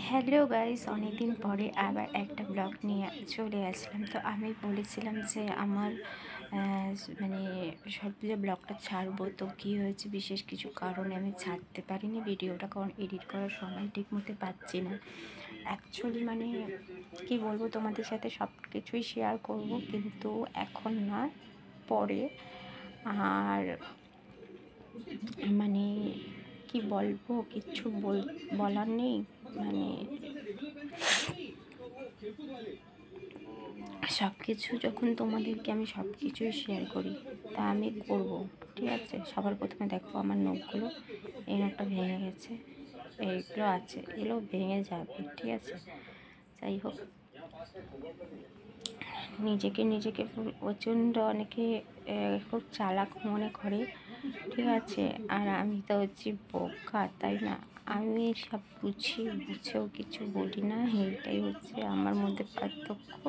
Hello guys, অনেকদিন পরে আবার একটা ব্লগ নিয়ে চলে আসলাম। তো আমি বলেছিলাম যে আমার মানে সবগুলো ব্লগটা ছাড়বো। তো কী হয়েছে, বিশেষ কিছু কারণে আমি ছাড়তে পারিনি ভিডিওটা, কারণ এডিট করার সময় ঠিক মতো পাচ্ছি না। অ্যাকচুয়ালি মানে কি বলবো, তোমাদের সাথে সব কিছুই শেয়ার করব, কিন্তু এখন না, পরে। আর মানে কি বলবো, কিচ্ছু বলার নেই। মানে সব কিছু যখন তোমাদেরকে আমি সব কিছুই শেয়ার করি, তা আমি করব, ঠিক আছে। সবার প্রথমে দেখো আমার নখগুলো, এই নখটা ভেঙে গেছে, এইগুলো আছে, এগুলো ভেঙে যাবে, ঠিক আছে। যাই হোক, নিজেকে প্রচণ্ড অনেকে খুব চালাক মনে করে, ঠিক আছে। আর আমি তো হচ্ছি বোকা, তাই না। আমি সব বুঝেও কিছু বলি না, এইটাই হচ্ছে আমার মধ্যে পার্থক্য,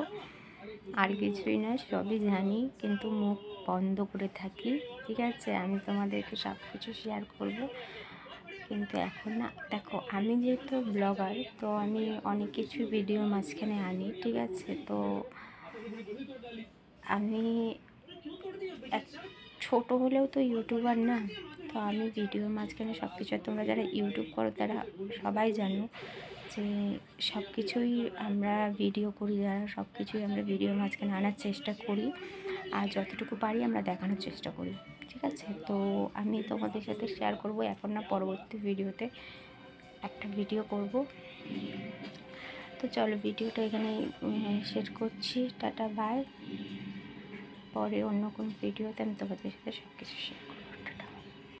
আর কিছুই না। সবই জানি, কিন্তু মুখ বন্ধ করে থাকি, ঠিক আছে। আমি তোমাদেরকে সব কিছু শেয়ার করব, কিন্তু এখন না। দেখো, আমি যেহেতু ব্লগার, তো আমি অনেক কিছু ভিডিওর মাঝখানে আনি, ঠিক আছে। তো আমি এক ছোটো হলেও তো ইউটিউবার না। তো আমি ভিডিওর মাঝখানে সব কিছু, তোমরা যারা ইউটিউব করো তারা সবাই জানো যে সব কিছুই আমরা ভিডিও করি, যারা সব কিছুই আমরা ভিডিওর মাঝখানে আনার চেষ্টা করি, আর যতটুকু পারি আমরা দেখানোর চেষ্টা করি, ঠিক আছে। তো আমি তোমাদের সাথে শেয়ার করব, এখন না, পরবর্তী ভিডিওতে একটা ভিডিও করব। তো চলো, ভিডিওটা এখানে শেষ করছি। Tata, bye. পরে অন্য কোনো ভিডিওতে আমি তোমাদের সাথে সব কিছু শেয়ার করব।